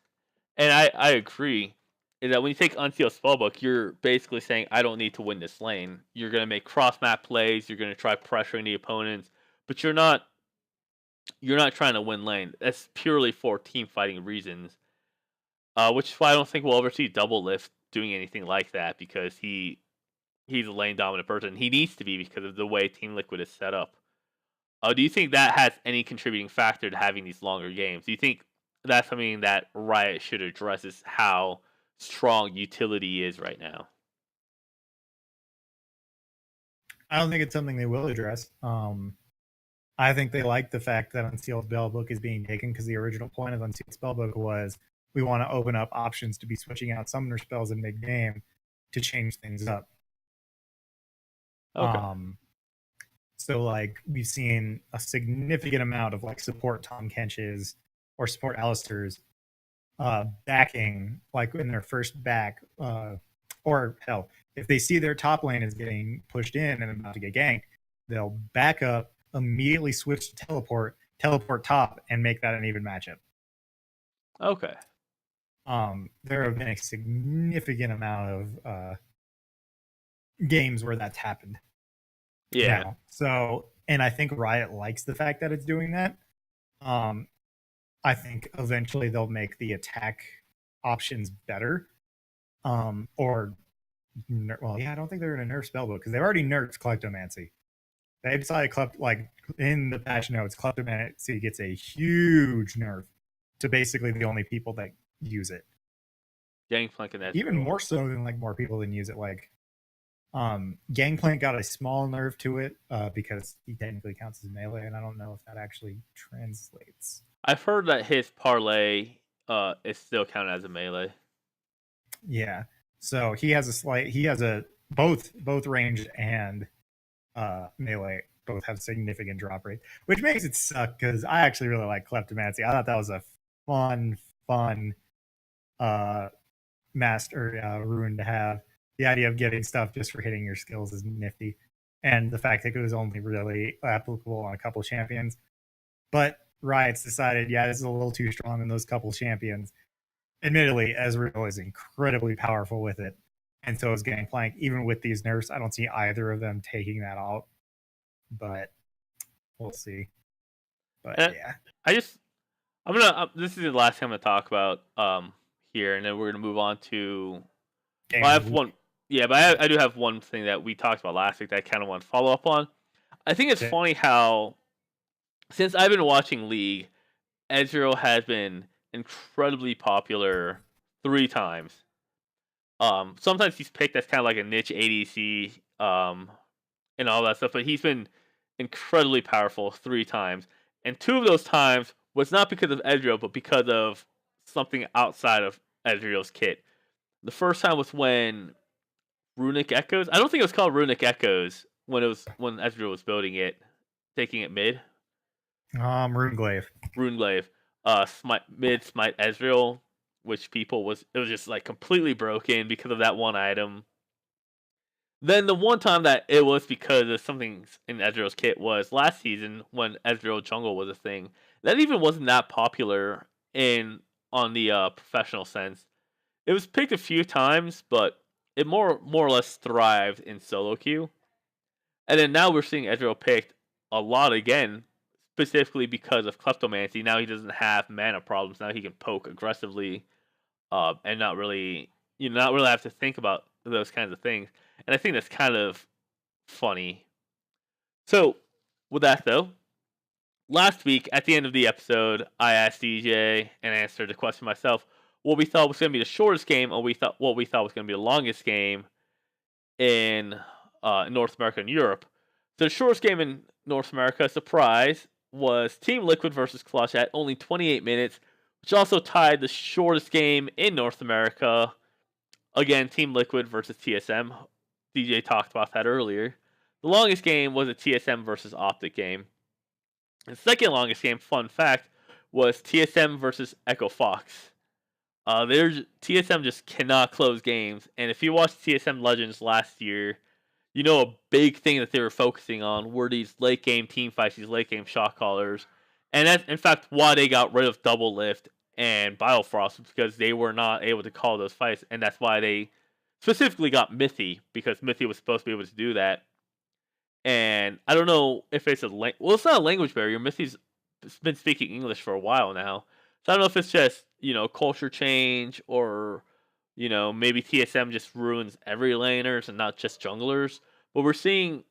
and I agree. Is that when you take Unsealed Spellbook, you're basically saying I don't need to win this lane. You're gonna make cross map plays. You're gonna try pressuring the opponents, but you're not trying to win lane. That's purely for team fighting reasons. Which is why I don't think we'll ever see Doublelift doing anything like that because he's a lane dominant person. He needs to be because of the way Team Liquid is set up. Do you think that has any contributing factor to having these longer games? Do you think that's something that Riot should address? Is how strong utility is right now? I don't think it's something they will address. I think they like the fact that Unsealed Spellbook is being taken because the original point of Unsealed Spellbook was we want to open up options to be switching out summoner spells in mid game to change things up. Okay. So like we've seen a significant amount of like support Tom Kench's or support Alistair's backing like in their first back or hell if they see their top lane is getting pushed in and about to get ganked, they'll back up, immediately switch to teleport top and make that an even matchup. Okay. There have been a significant amount of games where that's happened. Yeah. Now. So, and I think Riot likes the fact that it's doing that. I think eventually they'll make the attack options better. Or, well, yeah, I don't think they're going to nerf Spellbook because they've already nerfed Kleptomancy. They decided, like, in the patch notes, Kleptomancy gets a huge nerf to basically the only people that use it. Gangplank and even more so than like more people than use it. Like, Gangplank got a small nerf to it because he technically counts as melee, and I don't know if that actually translates. I've heard that his parlay is still counted as a melee. Yeah, so he has both ranged and melee both have significant drop rate, which makes it suck because I actually really like Kleptomancy. I thought that was a fun master rune to have. The idea of getting stuff just for hitting your skills is nifty, and the fact that it was only really applicable on a couple champions. But Riot's decided, yeah, this is a little too strong in those couple champions. Admittedly, Ezreal is incredibly powerful with it, and so is Gangplank. Even with these nerfs, I don't see either of them taking that out, but we'll see. But yeah, I'm gonna. This is the last thing I'm gonna talk about here, and then we're gonna move on to. Well, I have one. Yeah, but I do have one thing that we talked about last week that I kind of want to follow up on. I think it's funny how, since I've been watching League, Ezreal has been incredibly popular 3 times. Sometimes he's picked as kind of like a niche ADC, and all that stuff, but he's been incredibly powerful 3 times, and 2 of those times was not because of Ezreal, but because of something outside of Ezreal's kit. The first time was when Runic Echoes. I don't think it was called Runic Echoes when Ezreal was building it, taking it mid. Runeglaive. Runeglaive. Mid smite Ezreal, which it was just like completely broken because of that one item. Then the one time that it was because of something in Ezreal's kit was last season when Ezreal jungle was a thing. That even wasn't that popular on the professional sense. It was picked a few times, but it more or less thrived in solo queue. And then now we're seeing Ezreal picked a lot again, specifically because of Kleptomancy. Now he doesn't have mana problems. Now he can poke aggressively, and not really have to think about those kinds of things. And I think that's kind of funny. So, with that though, last week at the end of the episode, I asked DJ and answered the question myself: what we thought was going to be the shortest game, or what we thought was going to be the longest game in North America and Europe. So the shortest game in North America, surprise, was Team Liquid versus Clutch at only 28 minutes, which also tied the shortest game in North America. Again, Team Liquid versus TSM. DJ talked about that earlier. The longest game was a TSM versus Optic game. The second longest game, fun fact, was TSM versus Echo Fox. TSM just cannot close games, and if you watched TSM Legends last year, a big thing that they were focusing on were these late game team fights, these late game shot callers, and that's in fact why they got rid of Double Lift and Biofrost because they were not able to call those fights, and that's why they specifically got Mithy because Mithy was supposed to be able to do that. And I don't know if it's well, it's not a language barrier. Mithy's been speaking English for a while now, so I don't know if it's just culture change or maybe TSM just ruins every laners and not just junglers. But we're seeing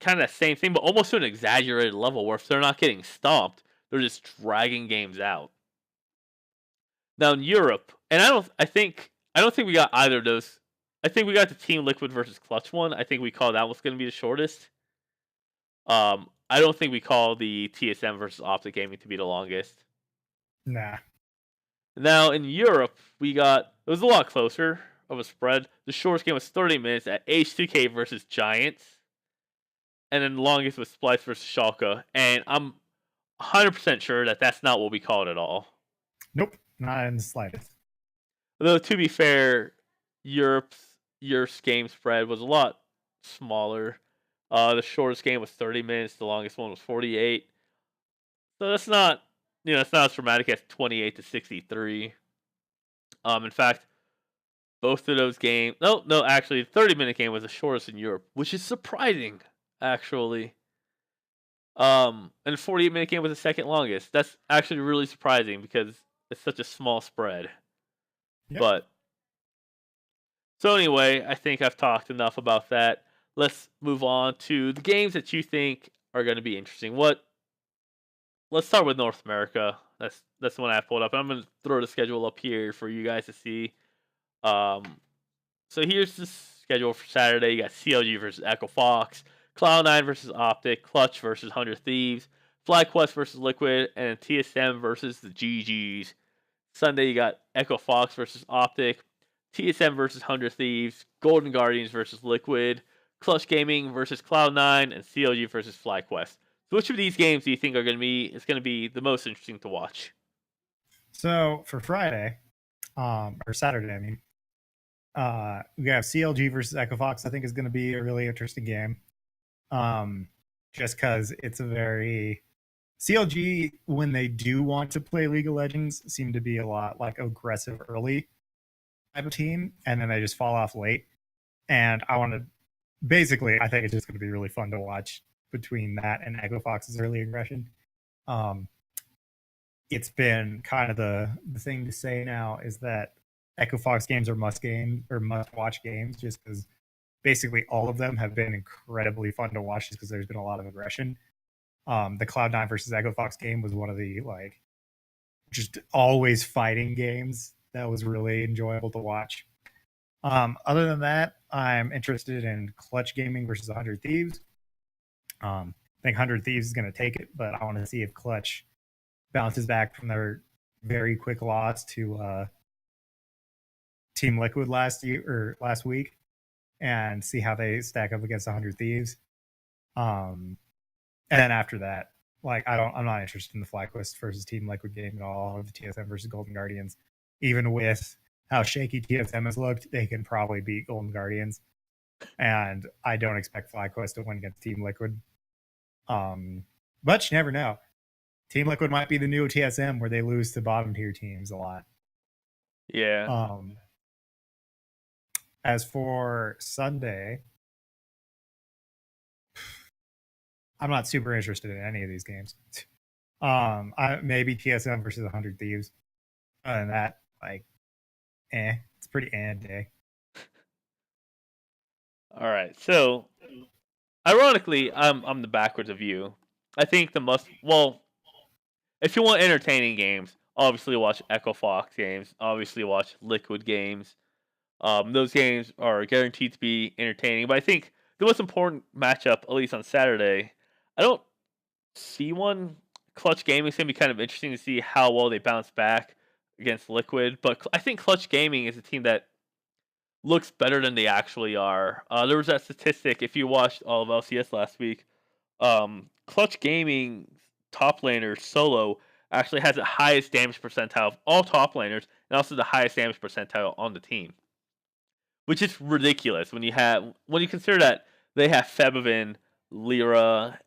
kind of the same thing, but almost to an exaggerated level where if they're not getting stomped, they're just dragging games out. Now in Europe, and I don't think we got either of those. I think we got the Team Liquid versus Clutch one. I think we call that was going to be the shortest. I don't think we call the TSM versus Optic Gaming to be the longest. Nah. Now in Europe, it was a lot closer of a spread. The shortest game was 30 minutes at H2K versus Giants, and then the longest was Splice versus Schalke. And I'm 100% sure that that's not what we call it at all. Nope, not in the slightest. Though to be fair, Europe's game spread was a lot smaller. The shortest game was 30 minutes. The longest one was 48. So that's not, it's not as dramatic as 28 to 63. In fact, both of those games. No, actually, the 30-minute game was the shortest in Europe, which is surprising, actually. And the 48-minute game was the second longest. That's actually really surprising because it's such a small spread. Yep. But so anyway, I think I've talked enough about that. Let's move on to the games that you think are going to be interesting. Let's start with North America. That's the one I pulled up. I'm going to throw the schedule up here for you guys to see. So here's the schedule for Saturday. You got CLG versus Echo Fox, Cloud9 versus Optic, Clutch versus 100 Thieves, FlyQuest versus Liquid, and TSM versus the GGs. Sunday you got Echo Fox versus Optic, TSM versus 100 Thieves, Golden Guardians versus Liquid, Clutch Gaming versus Cloud9, and CLG versus FlyQuest. So which of these games do you think is going to be the most interesting to watch? So for Friday, or Saturday, I mean, we have CLG versus Echo Fox. I think is going to be a really interesting game. Just because it's a very CLG, when they do want to play League of Legends, seem to be a lot like aggressive early type of team, and then they just fall off late. And I think it's just going to be really fun to watch between that and Echo Fox's early aggression. It's been kind of the thing to say now is that Echo Fox games are must watch games, just because basically all of them have been incredibly fun to watch, just because there's been a lot of aggression. The Cloud9 versus Echo Fox game was one of the just always fighting games that was really enjoyable to watch. Other than that, I'm interested in Clutch Gaming versus 100 Thieves. I think 100 Thieves is going to take it, but I want to see if Clutch bounces back from their very quick loss to Team Liquid last week, and see how they stack up against 100 Thieves. And then after that, I'm not interested in the FlyQuest versus Team Liquid game at all, or the TSM versus Golden Guardians. Even with how shaky TSM has looked, they can probably beat Golden Guardians. And I don't expect FlyQuest to win against Team Liquid. But you never know. Team Liquid might be the new TSM where they lose to bottom tier teams a lot. Yeah. As for Sunday, I'm not super interested in any of these games. Maybe TSM versus 100 Thieves. Other than that, it's pretty day. All right. So, ironically, I'm the backwards of you. I think if you want entertaining games, obviously watch Echo Fox games. Obviously watch Liquid games. Those games are guaranteed to be entertaining. But I think the most important matchup, at least on Saturday, I don't see one. Clutch Gaming is going to be kind of interesting to see how well they bounce back against Liquid. But I think Clutch Gaming is a team that looks better than they actually are. There was that statistic, if you watched all of LCS last week, Clutch Gaming's top laner, Solo, actually has the highest damage percentile of all top laners, and also the highest damage percentile on the team. Which is ridiculous when you consider that they have Febvin, Lyra,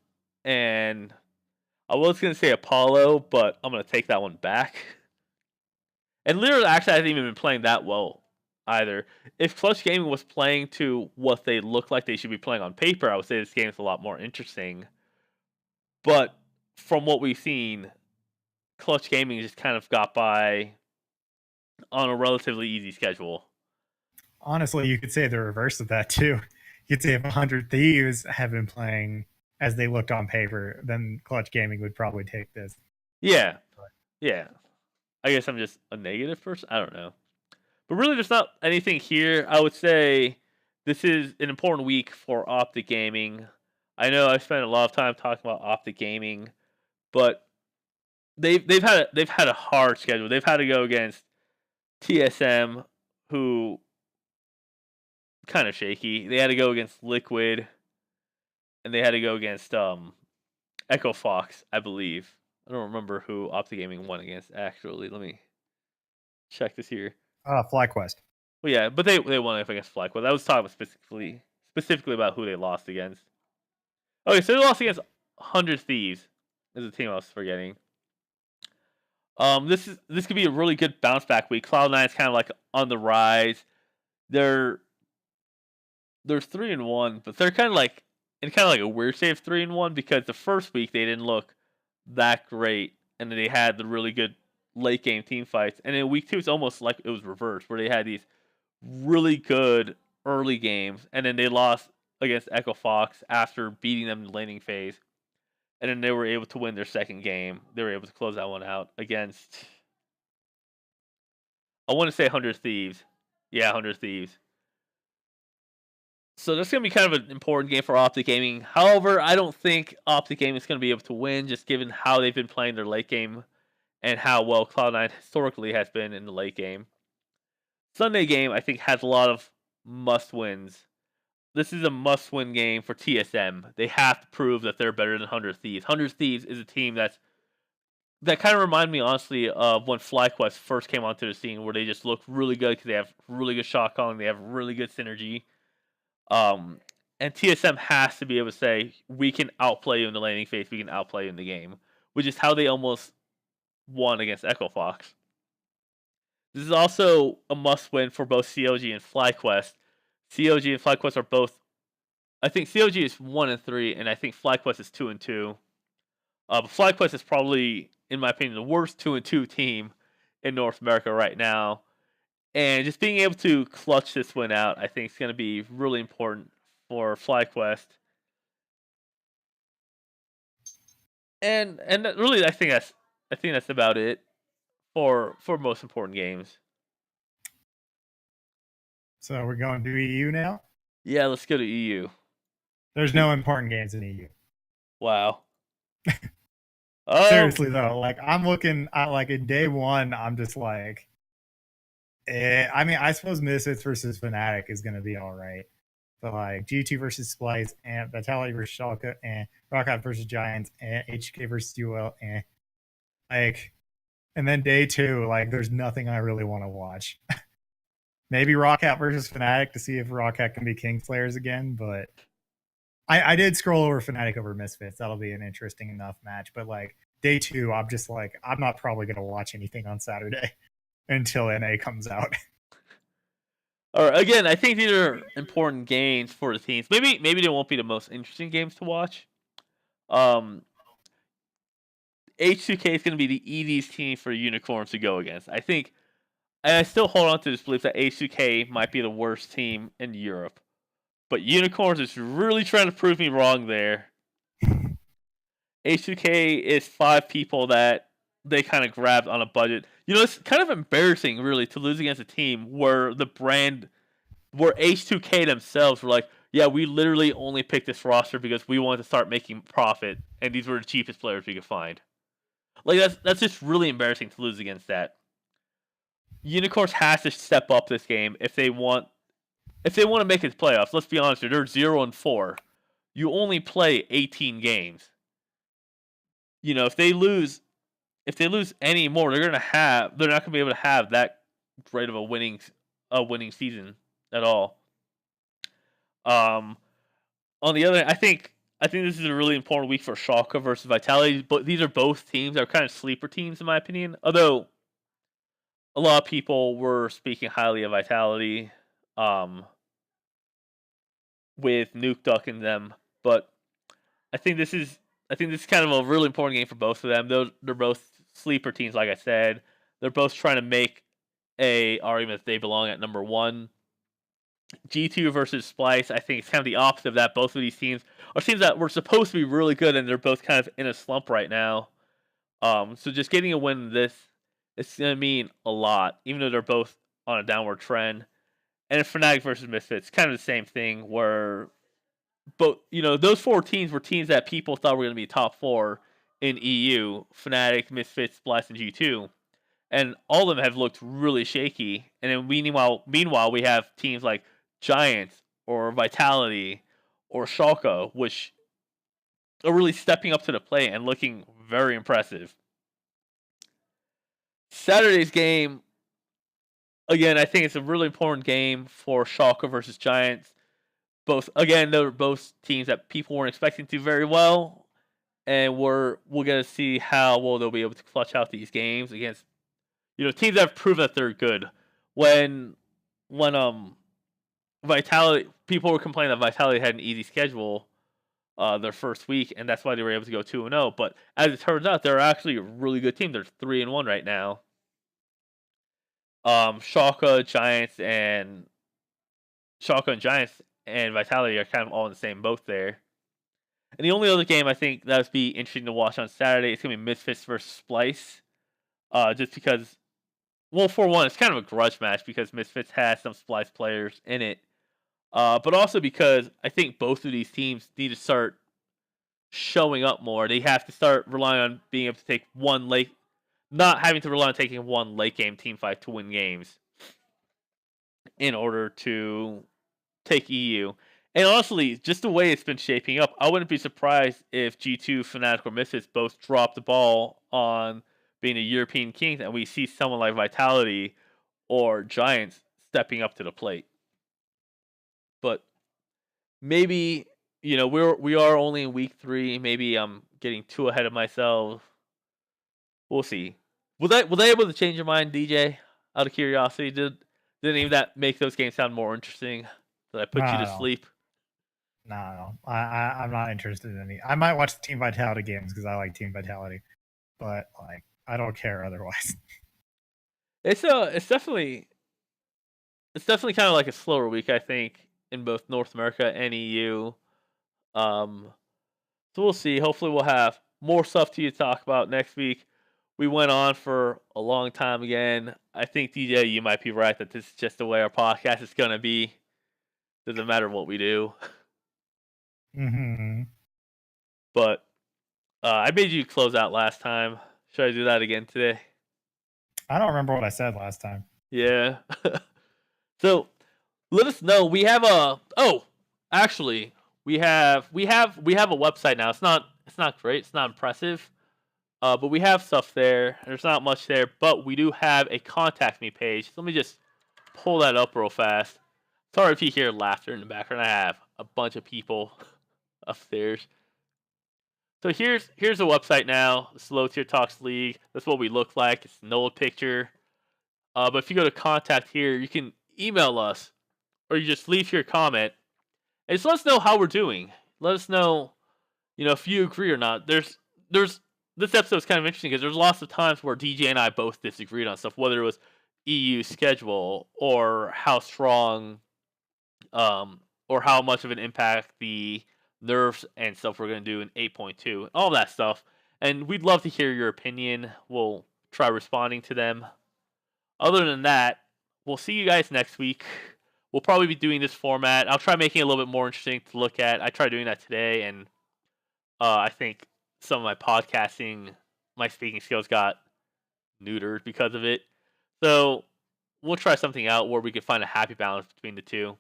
and I was gonna say Apollo, but I'm gonna take that one back. And Lyra actually hasn't even been playing that well either. If Clutch Gaming was playing to what they look like they should be playing on paper, I would say this game is a lot more interesting. But from what we've seen, Clutch Gaming just kind of got by on a relatively easy schedule. Honestly, you could say the reverse of that too. You could say if 100 Thieves have been playing as they looked on paper, then Clutch Gaming would probably take this. Yeah. Yeah. I guess I'm just a negative person. I don't know. But really, there's not anything here. I would say this is an important week for Optic Gaming. I know I've spent a lot of time talking about Optic Gaming, but they've had a hard schedule. They've had to go against TSM, who kind of shaky. They had to go against Liquid, and they had to go against Echo Fox, I believe. I don't remember who Optic Gaming won against. Actually, let me check this here. FlyQuest. Well, yeah, but they won against FlyQuest. I was talking specifically about who they lost against. Okay, so they lost against 100 Thieves. Is a team I was forgetting. This could be a really good bounce back week. Cloud9 is kind of like on the rise. They're 3-1, but they're kind of like a weird state of 3-1 because the first week they didn't look that great, and then they had the really good late game team fights, and in week 2 it's almost like it was reversed, where they had these really good early games, and then they lost against Echo Fox after beating them in the laning phase, and then they were able to win their second game. They were able to close that one out against, I want to say 100 Thieves. Yeah, 100 Thieves. So that's going to be kind of an important game for Optic Gaming. However, I don't think Optic Gaming is going to be able to win, just given how they've been playing their late game and how well Cloud9 historically has been in the late game. Sunday game, I think, has a lot of must-wins. This is a must-win game for TSM. They have to prove that they're better than 100 Thieves. 100 Thieves is a team that kind of reminded me, honestly, of when FlyQuest first came onto the scene, where they just look really good because they have really good shot calling, they have really good synergy. And TSM has to be able to say, we can outplay you in the laning phase, we can outplay you in the game, which is how they almost won against Echo Fox. This is also a must-win for both COG and FlyQuest. COG and FlyQuest are both, I think COG is 1-3, and I think FlyQuest is 2-2. But FlyQuest is probably, in my opinion, the worst 2-2 team in North America right now. And just being able to clutch this win out, I think, is going to be really important for FlyQuest. And really, I think that's about it for most important games. So we're going to EU now? Yeah, let's go to EU. There's no important games in EU. Wow. Seriously though, like I'm looking at, like, in day one, I'm just like, I mean, I suppose Misfits versus Fnatic is going to be all right. But like G2 versus Splice, and Vitality versus Schalke, and Rockout versus Giants, and HK versus UL, and like, and then day 2, like, there's nothing I really want to watch. Maybe Rockout versus Fnatic to see if Rockout can be Kingslayers again, but I did scroll over Fnatic over Misfits. That'll be an interesting enough match. But like day 2, I'm just like, I'm not probably going to watch anything on Saturday until NA comes out. All right, again, I think these are important games for the teams. Maybe they won't be the most interesting games to watch. H2K is going to be the easiest team for Unicorns to go against. I think, and I still hold on to this belief that H2K might be the worst team in Europe. But Unicorns is really trying to prove me wrong there. H2K is 5 people that they kind of grabbed on a budget. You know, it's kind of embarrassing, really, to lose against a team where where H2K themselves were like, yeah, we literally only picked this roster because we wanted to start making profit, and these were the cheapest players we could find. Like, that's just really embarrassing to lose against that. Unicorns has to step up this game if they want to make it playoffs. Let's be honest, they're 0-4. You only play 18 games. You know, if they lose any more, they're not gonna be able to have that great of a winning season at all. on the other, I think this is a really important week for Schalke versus Vitality. But these are both teams that are kind of sleeper teams in my opinion. Although a lot of people were speaking highly of Vitality, um, with Nuke Duck in them, but I think this is I think this is kind of a really important game for both of them. They're both sleeper teams, like I said. They're both trying to make a argument that they belong at number one. G2 versus Splice, I think it's kind of the opposite of that. Both of these teams are teams that were supposed to be really good, and they're both kind of in a slump right now. So just getting a win in this, it's going to mean a lot, even though they're both on a downward trend. And in Fnatic versus Misfits, kind of the same thing, where both those four teams were teams that people thought were going to be top four in EU: Fnatic, Misfits, Splice, and G2, and all of them have looked really shaky. And then meanwhile, we have teams like Giants or Vitality or Schalke, which are really stepping up to the plate and looking very impressive. Saturday's game, again, I think it's a really important game for Schalke versus Giants. They're both teams that people weren't expecting to do very well, and we're gonna see how well they'll be able to clutch out these games against teams that have proven that they're good. When Vitality, people were complaining that Vitality had an easy schedule their first week, and that's why they were able to go 2-0. But as it turns out, they're actually a really good team. They're 3-1 right now. Schalke, Giants and Vitality are kind of all in the same boat there. And the only other game I think that would be interesting to watch on Saturday is going to be Misfits versus Splice. Just because, well, for one, it's kind of a grudge match because Misfits has some Splice players in it. But also because I think both of these teams need to start showing up more. They have to start relying on being able to take not having to rely on taking one late game team fight to win games in order to take EU. And honestly, just the way it's been shaping up, I wouldn't be surprised if G2, Fnatic, or Misfits both drop the ball on being the European kings and we see someone like Vitality or Giants stepping up to the plate. But maybe, we are only in week 3. Maybe I'm getting too ahead of myself. We'll see. Were they able to change your mind, DJ? Out of curiosity, didn't even that make those games sound more interesting? Did I put you to sleep? No. I'm not interested in any. I might watch the Team Vitality games because I like Team Vitality, but I don't care otherwise. It's definitely kind of like a slower week, I think, in both North America and EU. So we'll see. Hopefully, we'll have more stuff to talk about next week. We went on for a long time again. I think, DJ, you might be right that this is just the way our podcast is going to be. Doesn't matter what we do. Mm-hmm. But I made you close out last time. Should I do that again today? I don't remember what I said last time. Yeah. So let us know. We have actually we have a website now. It's not great. It's not impressive. But we have stuff there. There's not much there, but we do have a contact me page. Let me just pull that up real fast. Sorry if you hear laughter in the background. I have a bunch of people upstairs. So here's the website now. It's Low Tier Talks League. That's what we look like. It's an old picture. But if you go to contact here, you can email us, or you just leave your comment, and just let us know how we're doing. Let us know, if you agree or not. There's this episode is kind of interesting because there's lots of times where DJ and I both disagreed on stuff, whether it was EU schedule or how strong, or how much of an impact the nerfs and stuff we're going to do in 8.2, all that stuff. And we'd love to hear your opinion. We'll try responding to them. Other than that, we'll see you guys next week. We'll probably be doing this format. I'll try making it a little bit more interesting to look at. I tried doing that today, and I think some of my speaking skills got neutered because of it. So we'll try something out where we can find a happy balance between the two.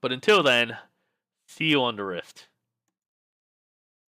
But until then, see you on the Rift.